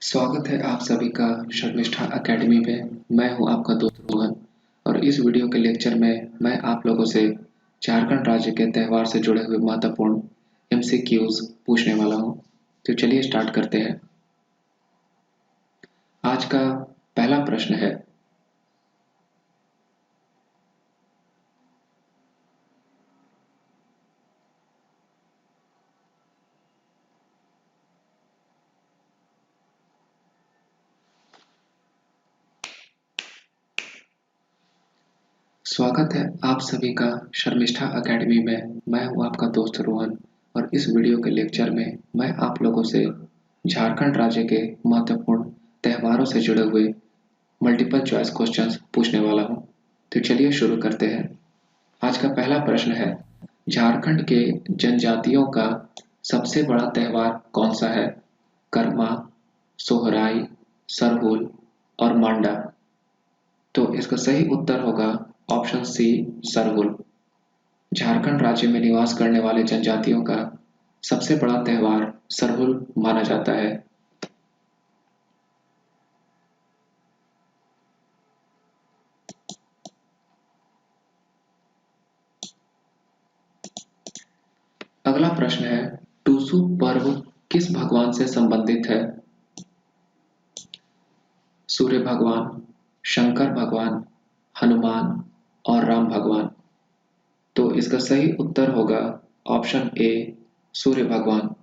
स्वागत है आप सभी का शर्मिष्ठा एकेडमी में। मैं हूं आपका दोस्त रोहन और इस वीडियो के लेक्चर में मैं आप लोगों से झारखंड राज्य के त्यौहार से जुड़े हुए महत्वपूर्ण एमसीक्यूज पूछने वाला हूं। तो चलिए स्टार्ट करते हैं। आज का पहला प्रश्न है, स्वागत है आप सभी का शर्मिष्ठा एकेडमी में। मैं हूं आपका दोस्त रोहन और इस वीडियो के लेक्चर में मैं आप लोगों से झारखंड राज्य के महत्वपूर्ण त्योहारों से जुड़े हुए मल्टीपल चॉइस क्वेश्चंस पूछने वाला हूं। तो चलिए शुरू करते हैं। आज का पहला प्रश्न है, झारखंड के जनजातियों का सबसे बड़ा त्योहार कौन सा है? करमा, सोहराई, सरहुल और मांडा। तो इसका सही उत्तर होगा ऑप्शन सी, सरहुल। झारखंड राज्य में निवास करने वाले जनजातियों का सबसे बड़ा त्योहार सरहुल माना जाता है। अगला प्रश्न है, टूसू पर्व किस भगवान से संबंधित है? सूर्य भगवान, शंकर भगवान, हनुमान और राम भगवान। तो इसका सही उत्तर होगा ऑप्शन ए, सूर्य भगवान।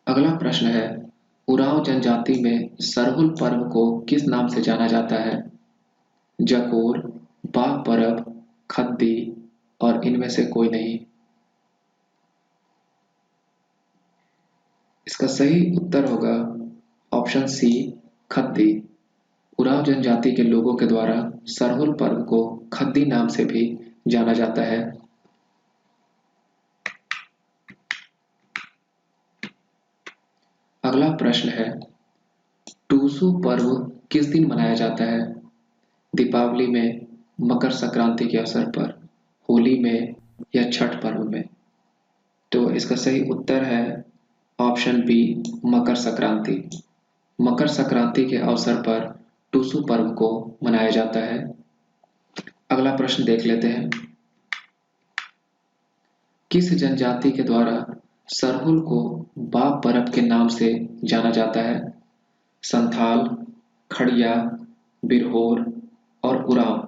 अगला प्रश्न है, उरांव जनजाति में सरहुल पर्व को किस नाम से जाना जाता है? जकोर, बाघ परब, खद्दी और इनमें से कोई नहीं। इसका सही उत्तर होगा ऑप्शन सी, खद्दी। उरांव जनजाति के लोगों के द्वारा सरहुल पर्व को खद्दी नाम से भी जाना जाता है। अगला प्रश्न है, टूसू पर्व किस दिन मनाया जाता है? दीपावली में, मकर संक्रांति के अवसर पर, होली में या छठ पर्व में? तो इसका सही उत्तर है ऑप्शन बी, मकर संक्रांति। मकर संक्रांति के अवसर पर टूसू पर्व को मनाया जाता है। अगला प्रश्न देख लेते हैं, किस जनजाति के द्वारा सरहुल को बाघ परब के नाम से जाना जाता है? संथाल, खड़िया, बिरहोर और उरांव।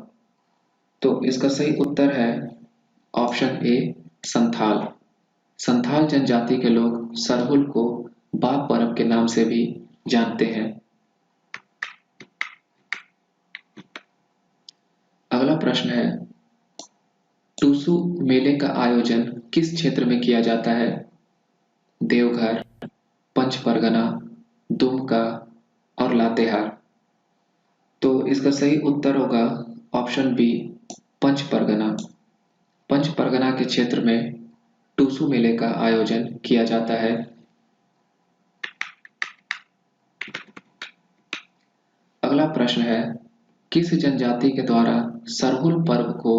तो इसका सही उत्तर है ऑप्शन ए, संथाल। संथाल जनजाति के लोग सरहुल को बाघ पर्व के नाम से भी जानते हैं। अगला प्रश्न है, टूसू मेले का आयोजन किस क्षेत्र में किया जाता है? देवघर, पंच परगना, दुमका और लातेहार। तो इसका सही उत्तर होगा ऑप्शन बी, पंच परगना। पंच परगना के क्षेत्र में टूसू मेले का आयोजन किया जाता है। अगला प्रश्न है, किस जनजाति के द्वारा सरहुल पर्व को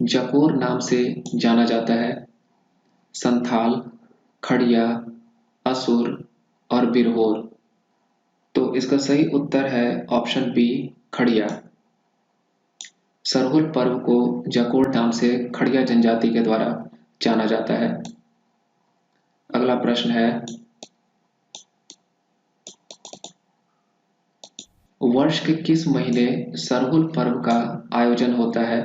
जकोर नाम से जाना जाता है? संथाल, खड़िया, असुर और बिरहोर। तो इसका सही उत्तर है ऑप्शन बी, खड़िया। सरहुल पर्व को जकोर नाम से खड़िया जनजाति के द्वारा जाना जाता है। अगला प्रश्न है, वर्ष के किस महीने सरहुल पर्व का आयोजन होता है?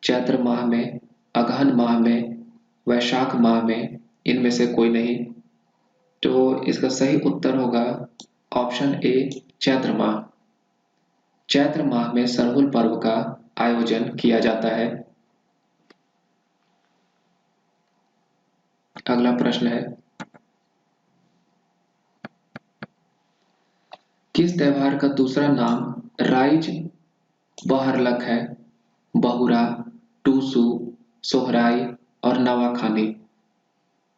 चैत्र माह में, अगहन माह में, वैशाख माह में, इनमें से कोई नहीं। तो इसका सही उत्तर होगा ऑप्शन ए, चैत्र माह। चैत्र माह में सरहुल पर्व का आयोजन किया जाता है। अगला प्रश्न है, किस त्योहार का दूसरा नाम राइज बहरलक है? बहुरा, टूसू, सोहराई और नवाखानी।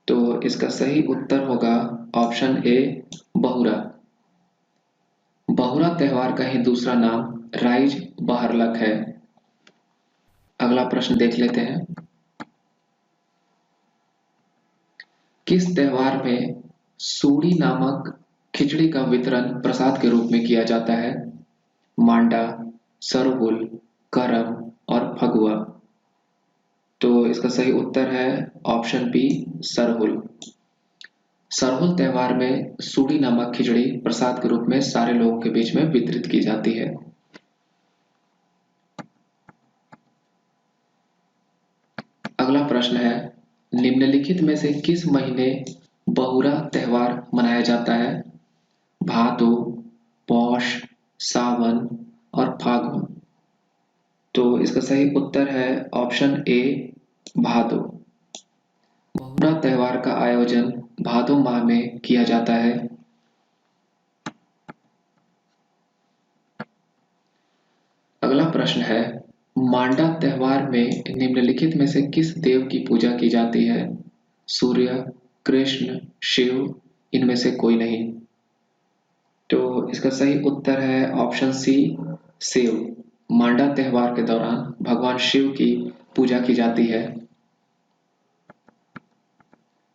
तो इसका सही उत्तर होगा ऑप्शन ए, बहुरा। बहुरा त्योहार का ही दूसरा नाम राइज बहरलक है। अगला प्रश्न देख लेते हैं। किस त्योहार में सूड़ी नामक खिचड़ी का वितरण प्रसाद के रूप में किया जाता है? मांडा, सरहुल, करम और फगुआ। तो इसका सही उत्तर है ऑप्शन बी, सरहुल। सरहुल त्योहार में सूड़ी नामक खिचड़ी प्रसाद के रूप में सारे लोगों के बीच में वितरित की जाती है। अगला प्रश्न है, निम्नलिखित में से किस महीने बहुरा त्योहार मनाया जाता है? भादो, पौष, सावन और फागुन। तो इसका सही उत्तर है ऑप्शन ए, भादो। बहुरा त्योहार का आयोजन भादो माह में किया जाता है। अगला प्रश्न है, मांडा त्योहार में निम्नलिखित में से किस देव की पूजा की जाती है? सूर्य, कृष्ण, शिव, इनमें से कोई नहीं। तो इसका सही उत्तर है ऑप्शन सी, शिव। मांडा त्योहार के दौरान भगवान शिव की पूजा की जाती है।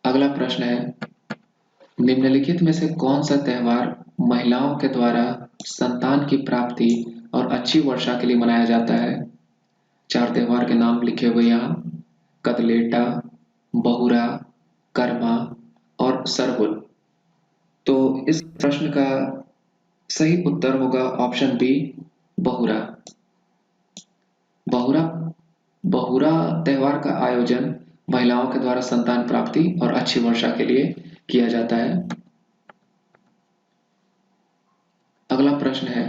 अगला प्रश्न है, निम्नलिखित में से कौन सा त्योहार महिलाओं के द्वारा संतान की प्राप्ति और अच्छी वर्षा के लिए मनाया जाता है? चार त्योहार के नाम लिखे हुए यहाँ, कदलेटा, बहुरा, कर्मा और सरहुल। तो इस प्रश्न का सही उत्तर होगा ऑप्शन बी, बहुरा। बहुरा बहुरा त्योहार का आयोजन महिलाओं के द्वारा संतान प्राप्ति और अच्छी वर्षा के लिए किया जाता है। अगला प्रश्न है,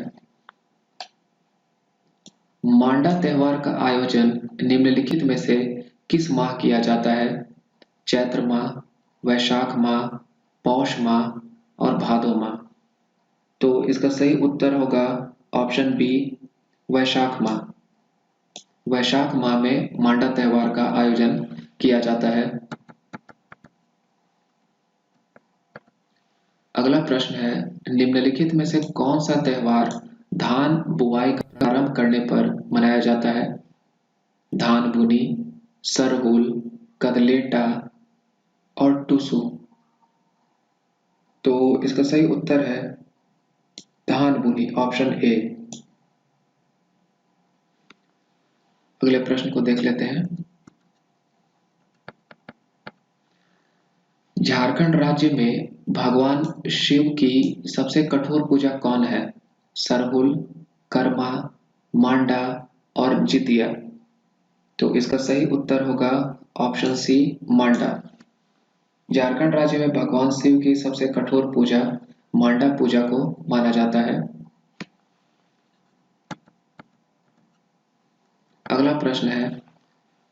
मांडा त्योहार का आयोजन निम्नलिखित में से किस माह किया जाता है? चैत्र माह, वैशाख माह, पौष माह और भादो माह। तो इसका सही उत्तर होगा ऑप्शन बी, वैशाख माह। वैशाख माह में मांडा त्योहार का आयोजन किया जाता है। अगला प्रश्न है, निम्नलिखित में से कौन सा त्योहार धान बुआई का प्रारंभ करने पर मनाया जाता है? धान बुनी, सरहुल, कदलेटा और टुसु। तो इसका सही उत्तर है धान बुनी, ऑप्शन ए। अगले प्रश्न को देख लेते हैं। झारखंड राज्य में भगवान शिव की सबसे कठोर पूजा कौन है? सरहुल, कर्मा, मांडा और जितिया। तो इसका सही उत्तर होगा ऑप्शन सी, मांडा। झारखंड राज्य में भगवान शिव की सबसे कठोर पूजा मांडा पूजा को माना जाता है। अगला प्रश्न है,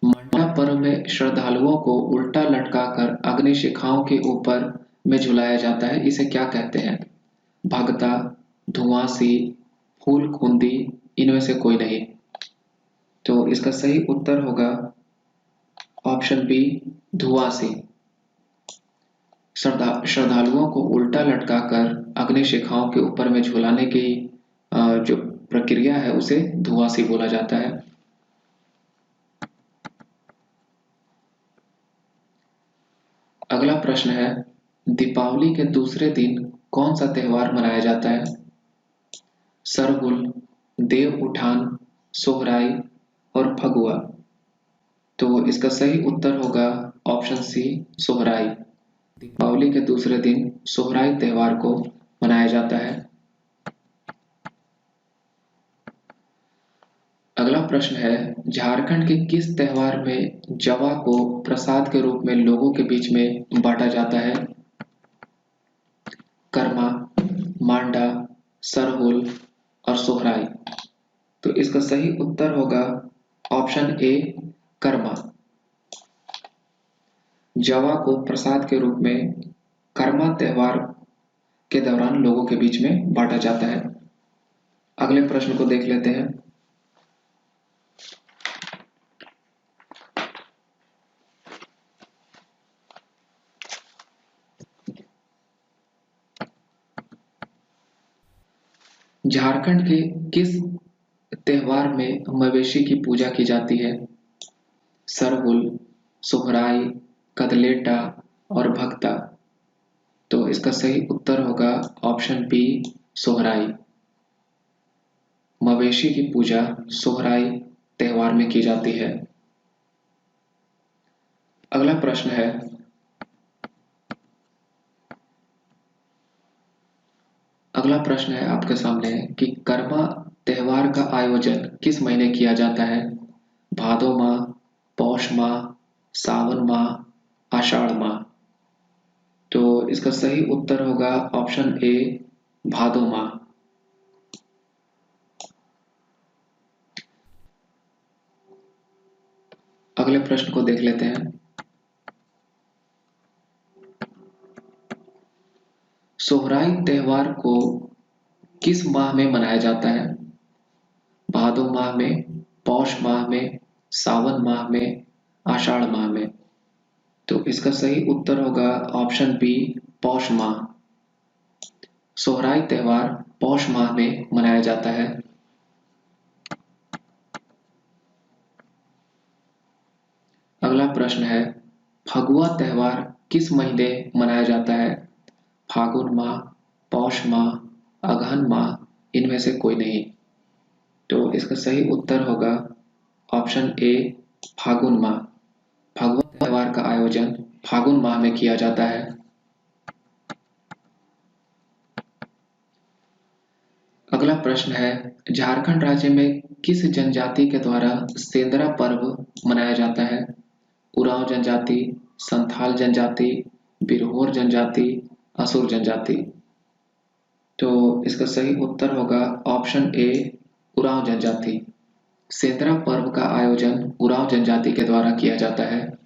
मांडा पर्व में श्रद्धालुओं को उल्टा लटकाकर अग्नि शिखाओं के ऊपर में झुलाया जाता है, इसे क्या कहते हैं? भगता, धुआंसी, फूल खूंदी, इनमें से कोई नहीं। तो इसका सही उत्तर होगा ऑप्शन बी, धुआंसी। श्रद्धालुओं को उल्टा लटकाकर अग्नि शिखाओं के ऊपर में झुलाने की जो प्रक्रिया है उसे धुआंसी बोला जाता है। अगला प्रश्न है, दीपावली के दूसरे दिन कौन सा त्योहार मनाया जाता है? सरहुल, देव उठान, सोहराई और फगुआ। तो इसका सही उत्तर होगा ऑप्शन सी, सोहराई। दीपावली के दूसरे दिन सोहराई त्योहार को मनाया जाता है। अगला प्रश्न है, झारखंड के किस त्योहार में जवा को प्रसाद के रूप में लोगों के बीच में बांटा जाता है? कर्मा, मांडा, सरहुल और सोहराई। तो इसका सही उत्तर होगा ऑप्शन ए, कर्मा। जवा को प्रसाद के रूप में कर्मा त्योहार के दौरान लोगों के बीच में बांटा जाता है। अगले प्रश्न को देख लेते हैं। झारखंड के किस त्योहार में मवेशी की पूजा की जाती है? सरहुल, सोहराई, कदलेटा और भक्ता। तो इसका सही उत्तर होगा ऑप्शन बी, सोहराई। मवेशी की पूजा सोहराई त्योहार में की जाती है। अगला प्रश्न है, आपके सामने कि करवा त्योहार का आयोजन किस महीने किया जाता है? भादो माह, पौष माह, सावन माह, आषाढ़ माह। तो इसका सही उत्तर होगा ऑप्शन ए, भादो माह। अगले प्रश्न को देख लेते हैं। सोहराई त्योहार को किस माह में मनाया जाता है? भादो माह में, पौष माह में, सावन माह में, आषाढ़ माह में। तो इसका सही उत्तर होगा ऑप्शन बी, पौष माह। सोहराई त्योहार पौष माह में मनाया जाता है। अगला प्रश्न है, फगुआ त्योहार किस महीने मनाया जाता है? फागुन माह, पौष माह, अगहन माह, इनमें से कोई नहीं। तो इसका सही उत्तर होगा ऑप्शन ए, फागुन माह। फगुआ त्योहार का आयोजन फागुन माह में किया जाता है। अगला प्रश्न है, झारखंड राज्य में किस जनजाति के द्वारा सेंदरा पर्व मनाया जाता है? उरांव जनजाति, संथाल जनजाति, बिरहोर जनजाति, असुर जनजाति। तो इसका सही उत्तर होगा ऑप्शन ए, उरांव जनजाति। सेंदरा पर्व का आयोजन उरांव जनजाति के द्वारा किया जाता है।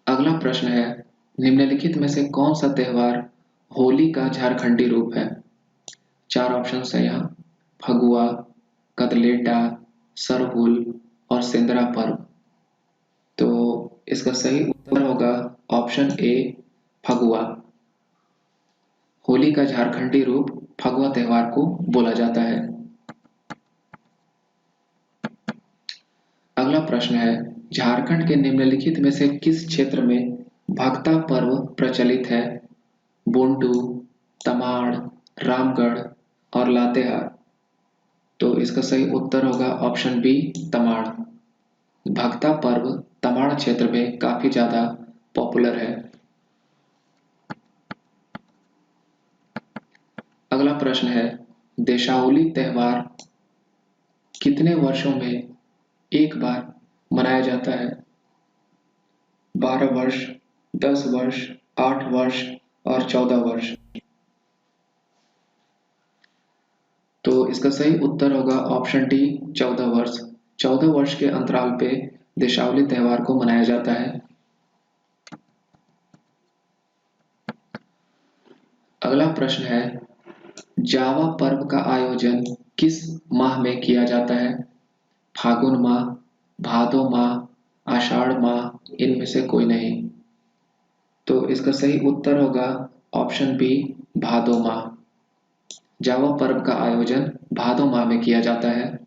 अगला प्रश्न है, निम्नलिखित में से कौन सा त्योहार होली का झारखंडी रूप है? चार ऑप्शन है यहाँ, फगुआ, कदलेटा, सरहुल और सेंदरा पर्व। तो इसका सही उत्तर होगा ऑप्शन ए, फगुआ। होली का झारखंडी रूप फगुआ त्योहार को बोला जाता है। अगला प्रश्न है, झारखंड के निम्नलिखित में से किस क्षेत्र में भक्ता पर्व प्रचलित है? बुंडू, तमाड़, रामगढ़ और लातेहार। तो इसका सही उत्तर होगा ऑप्शन बी, तमाड़। भक्ता पर्व तमाड़ क्षेत्र में काफी ज्यादा पॉपुलर है। अगला प्रश्न है, देशावली त्योहार कितने वर्षों में एक बार मनाया जाता है? 12 वर्ष, 10 वर्ष, 8 वर्ष और 14 वर्ष। तो इसका सही उत्तर होगा ऑप्शन डी, 14 वर्ष। 14 वर्ष के अंतराल पे देशावली त्योहार को मनाया जाता है। अगला प्रश्न है, जावा पर्व का आयोजन किस माह में किया जाता है? फागुन माह, भादो माह, आषाढ़ माह, इनमें से कोई नहीं। तो इसका सही उत्तर होगा ऑप्शन बी, भादो माह। जावा पर्व का आयोजन भादो माह में किया जाता है।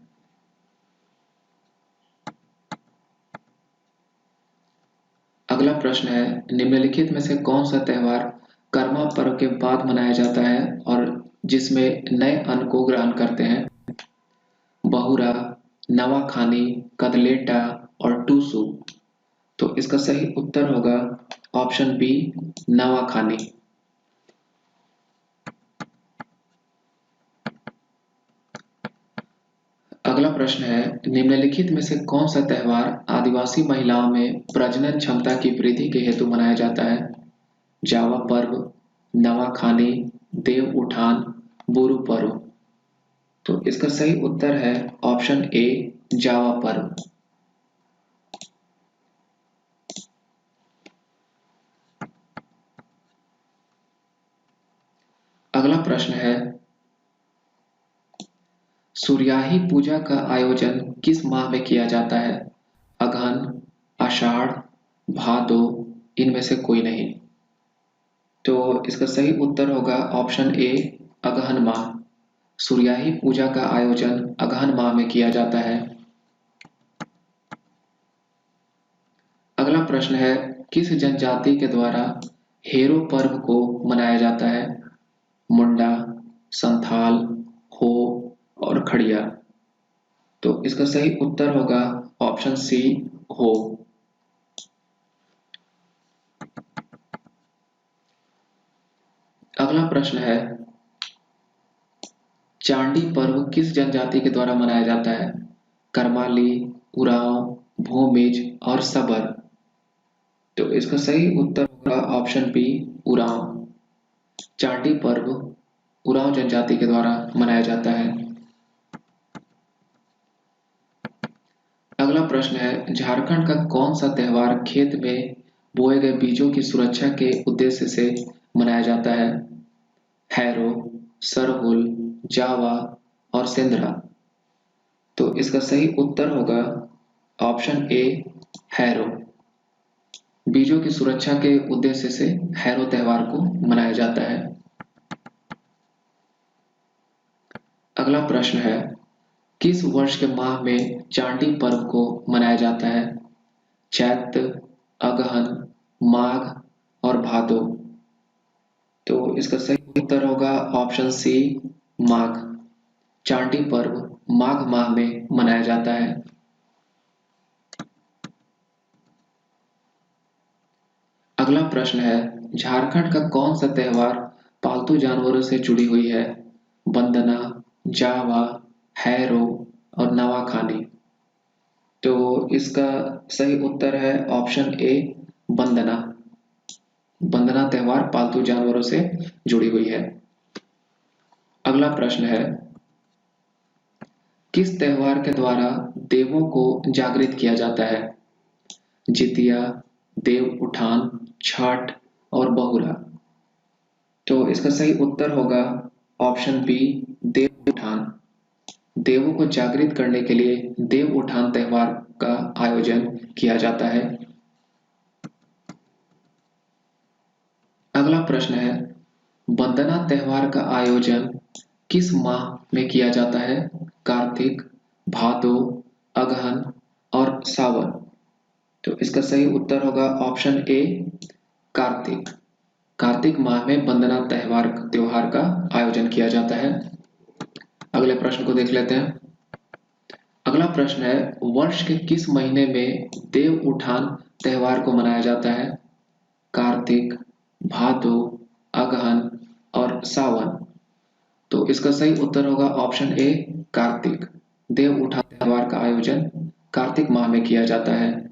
अगला प्रश्न है, निम्नलिखित में से कौन सा त्योहार कर्मा पर्व के बाद मनाया जाता है और जिसमें नए अन्न को ग्रहण करते हैं? बहुरा, नवाखानी, कदलेटा और टूसू। तो इसका सही उत्तर होगा ऑप्शन बी, नवाखानी। अगला प्रश्न है, निम्नलिखित में से कौन सा त्योहार आदिवासी महिलाओं में प्रजनन क्षमता की वृद्धि के हेतु मनाया जाता है? जावा पर्व, नवाखानी, देव उठान, बुरु पर्व। तो इसका सही उत्तर है ऑप्शन ए, जावा पर्व। अगला प्रश्न है, सूर्याही पूजा का आयोजन किस माह में किया जाता है? अगहन, आषाढ़, भादो, इनमें से कोई नहीं। तो इसका सही उत्तर होगा ऑप्शन ए, अगहन माह। सूर्याही पूजा का आयोजन अगहन माह में किया जाता है। अगला प्रश्न है, किस जनजाति के द्वारा हेरो पर्व को मनाया जाता है? मुंडा, संथाल, हो और खड़िया। तो इसका सही उत्तर होगा ऑप्शन सी, हो। अगला प्रश्न है, चांडी पर्व किस जनजाति के द्वारा मनाया जाता है? करमाली, उरांव, भूमिज और सबर। तो इसका सही उत्तर होगा ऑप्शन बी, उरांव। चांडी पर्व उरांव जनजाति के द्वारा मनाया जाता है। अगला प्रश्न है, झारखंड का कौन सा त्योहार खेत में बोए गए बीजों की सुरक्षा के उद्देश्य से मनाया जाता है? हैरो, सरहुल, जावा और सेंद्रा। तो इसका सही उत्तर होगा ऑप्शन ए, हैरो। बीजों की सुरक्षा के उद्देश्य से हैरो त्योहार को मनाया जाता है। अगला प्रश्न है, किस वर्ष के माह में चांडी पर्व को मनाया जाता है? चैत्र, अगहन, माघ और भादो। तो इसका सही उत्तर होगा ऑप्शन सी, माघ। चांडी पर्व माघ माह में मनाया जाता है। अगला प्रश्न है, झारखंड का कौन सा त्योहार पालतू जानवरों से जुड़ी हुई है? वंदना, जावा, हैरो और नवाखानी। तो इसका सही उत्तर है ऑप्शन ए, वंदना। वंदना त्योहार पालतू जानवरों से जुड़ी हुई है। अगला प्रश्न है, किस त्योहार के द्वारा देवों को जागृत किया जाता है? जितिया, देव उठान, छठ और बहुरा। तो इसका सही उत्तर होगा ऑप्शन बी, देव उठान। देवों को जागृत करने के लिए देव उठान त्योहार का आयोजन किया जाता है। अगला प्रश्न है, वंदना त्योहार का आयोजन किस माह में किया जाता है? कार्तिक, भादो, अगहन और सावन। तो इसका सही उत्तर होगा ऑप्शन ए, कार्तिक। कार्तिक माह में वंदना त्योहार का आयोजन किया जाता है। अगले प्रश्न को देख लेते हैं। अगला प्रश्न है, वर्ष के किस महीने में देव उठान त्योहार को मनाया जाता है? कार्तिक, भादो, अगहन और सावन। तो इसका सही उत्तर होगा ऑप्शन ए, कार्तिक। देव उठान त्योहार का आयोजन कार्तिक माह में किया जाता है।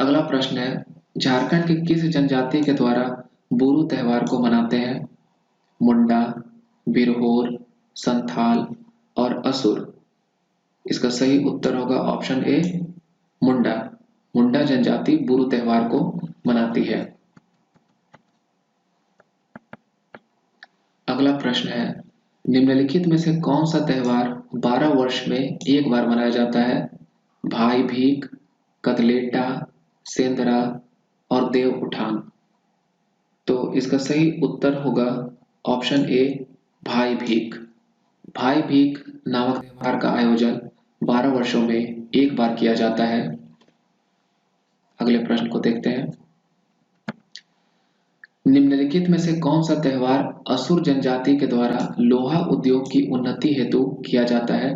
अगला प्रश्न है, झारखंड की किस जनजाति के द्वारा बुरु त्योहार को मनाते हैं? मुंडा, बिरहोर, संथाल और असुर। इसका सही उत्तर होगा ऑप्शन ए, मुंडा। मुंडा जनजाति बुरु त्योहार को मनाती है। अगला प्रश्न है, निम्नलिखित में से कौन सा त्योहार 12 वर्ष में एक बार मनाया जाता है? भाई भीख, कदलेटा, सेंदरा और देव उठान। तो इसका सही उत्तर होगा ऑप्शन ए, भाई भीख। भाई भीख नामक त्योहार का आयोजन 12 वर्षों में एक बार किया जाता है। अगले प्रश्न को देखते हैं। निम्नलिखित में से कौन सा त्योहार असुर जनजाति के द्वारा लोहा उद्योग की उन्नति हेतु किया जाता है?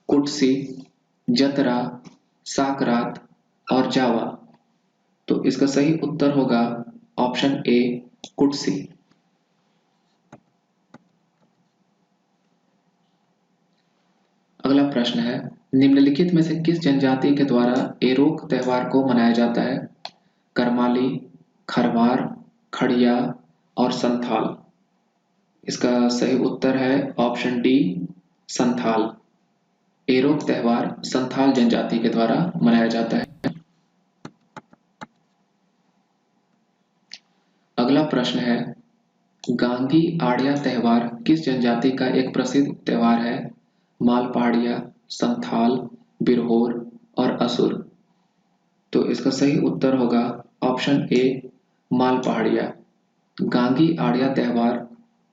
कुटसी, जतरा, साकरात और जावा। तो इसका सही उत्तर होगा ऑप्शन ए, कुटसी। अगला प्रश्न है, निम्नलिखित में से किस जनजाति के द्वारा एरोक त्योहार को मनाया जाता है? करमाली, खरवार, खड़िया और संथाल। इसका सही उत्तर है ऑप्शन डी, संथाल। एरोक त्योहार संथाल जनजाति के द्वारा मनाया जाता है। अगला प्रश्न है, गांगी आड़िया त्योहार किस जनजाति का एक प्रसिद्ध त्योहार है? माल पहाड़िया, संथाल, बिरहोर और असुर। तो इसका सही उत्तर होगा ऑप्शन ए, माल पहाड़िया। गांगी आड़िया त्योहार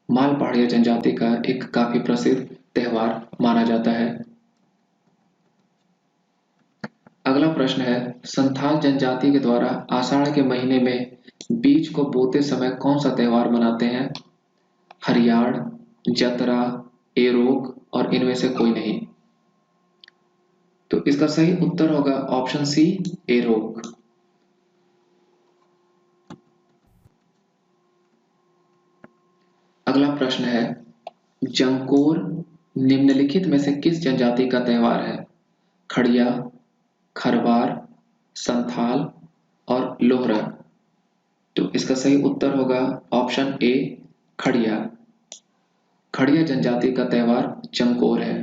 माल पहाड़िया जनजाति का एक काफी प्रसिद्ध त्योहार माना जाता है। अगला प्रश्न है, संथाल जनजाति के द्वारा आषाढ़ के महीने में बीज को बोते समय कौन सा त्योहार मनाते हैं? हरियाण, जतरा, एरोग और इनमें से कोई नहीं। तो इसका सही उत्तर होगा ऑप्शन सी, एरोग। अगला प्रश्न है, जंकोर निम्नलिखित में से किस जनजाति का त्योहार है? खड़िया, खरवार, संथाल और लोहरा। तो इसका सही उत्तर होगा ऑप्शन ए, खड़िया। खड़िया जनजाति का त्योहार जंकोर है।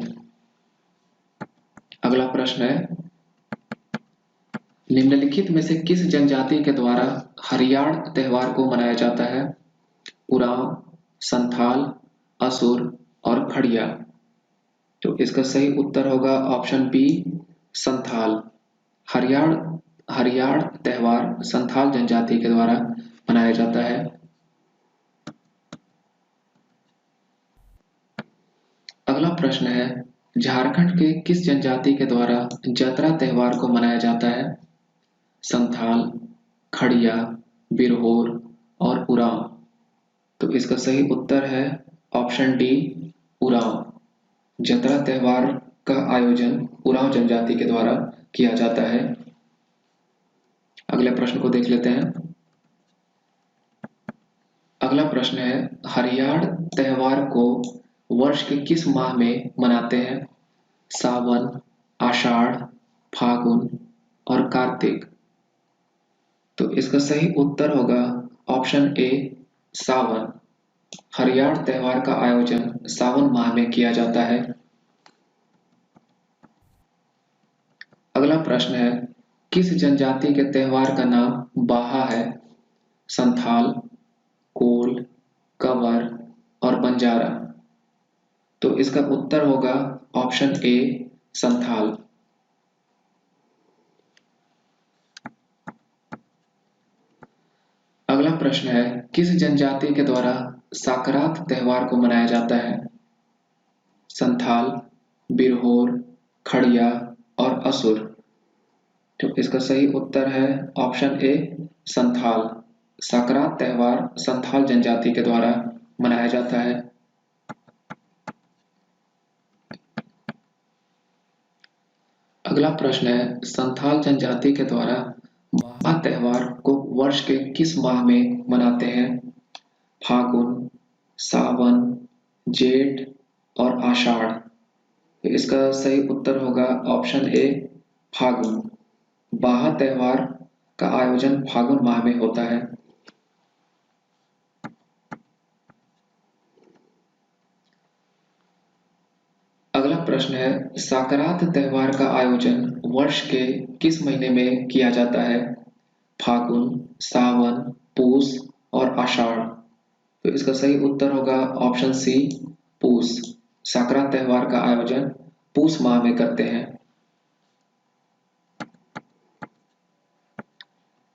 अगला प्रश्न है, निम्नलिखित में से किस जनजाति के द्वारा हरियाण त्योहार को मनाया जाता है? उरांव, संथाल, असुर और खड़िया। तो इसका सही उत्तर होगा ऑप्शन बी, संथाल। हरियाण त्योहार संथाल जनजाति के द्वारा मनाया जाता है। अगला प्रश्न है, झारखंड के किस जनजाति के द्वारा जतरा त्योहार को मनाया जाता है? संथाल, खड़िया, बिरहोर और उरांव। तो इसका सही उत्तर है ऑप्शन डी, उरांव। जतरा त्योहार का आयोजन उरांव जनजाति के द्वारा किया जाता है। अगले प्रश्न को देख लेते हैं। अगला प्रश्न है, हरियाण त्योहार को वर्ष के किस माह में मनाते हैं? सावन, आषाढ़, फागुन और कार्तिक। तो इसका सही उत्तर होगा ऑप्शन ए, सावन। हरियाण त्योहार का आयोजन सावन माह में किया जाता है। अगला प्रश्न है, किस जनजाति के त्योहार का नाम बाहा है? संथाल, कोल, कंवर और बंजारा। तो इसका उत्तर होगा ऑप्शन ए, संथाल। अगला प्रश्न है, किस जनजाति के द्वारा साकरात त्योहार को मनाया जाता है? संथाल, बिरहोर, खड़िया और असुर। तो इसका सही उत्तर है ऑप्शन ए, संथाल। साकरात त्योहार संथाल जनजाति के द्वारा मनाया जाता है। अगला प्रश्न है, संथाल जनजाति के द्वारा बाहा त्योहार को वर्ष के किस माह में मनाते हैं? फागुन, सावन, जेठ और आषाढ़। तो इसका सही उत्तर होगा ऑप्शन ए, फागुन। बाहा त्योहार का आयोजन फागुन माह में होता है। अगला प्रश्न है, साकरात त्योहार का आयोजन वर्ष के किस महीने में किया जाता है? फागुन, सावन, पूस और आषाढ़। तो इसका सही उत्तर होगा ऑप्शन सी, पूस। साकरात त्योहार का आयोजन पूस माह में करते हैं।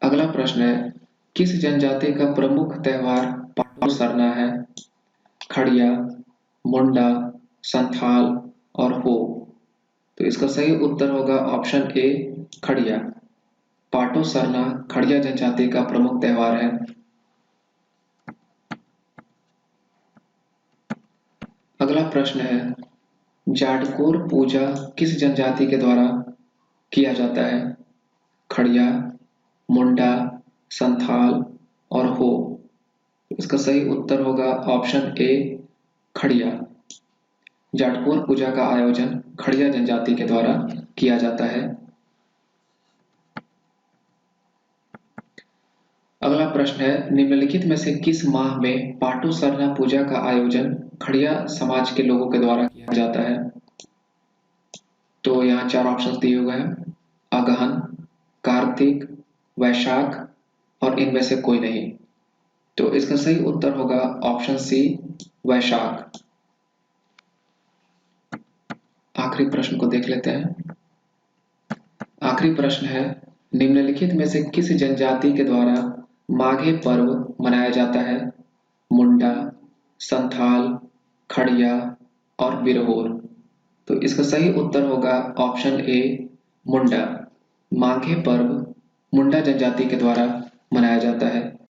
अगला प्रश्न है, किस जनजाति का प्रमुख त्योहार पाटो सरना है? खड़िया, मुंडा, संथाल और हो। तो इसका सही उत्तर होगा ऑप्शन ए, खड़िया। पाटो सरना खड़िया जनजाति का प्रमुख त्योहार है। अगला प्रश्न है, जाडकोर पूजा किस जनजाति के द्वारा किया जाता है? खड़िया, मुंडा, संथाल और हो। इसका सही उत्तर होगा ऑप्शन ए, खड़िया। जाटकोर पूजा का आयोजन खड़िया जनजाति के द्वारा किया जाता है। अगला प्रश्न है, निम्नलिखित में से किस माह में पाटो सरना पूजा का आयोजन खड़िया समाज के लोगों के द्वारा किया जाता है? तो यहाँ चार ऑप्शन दिए हुए हैं, अगहन, कार्तिक, वैशाख और इनमें से कोई नहीं। तो इसका सही उत्तर होगा ऑप्शन सी, वैशाख। आखिरी प्रश्न को देख लेते हैं। आखिरी प्रश्न है, निम्नलिखित में से किस जनजाति के द्वारा माघे पर्व मनाया जाता है मुंडा, संथाल, खड़िया और बिरहोर। तो इसका सही उत्तर होगा ऑप्शन ए मुंडा। माघे पर्व मुंडा जनजाति के द्वारा मनाया जाता है।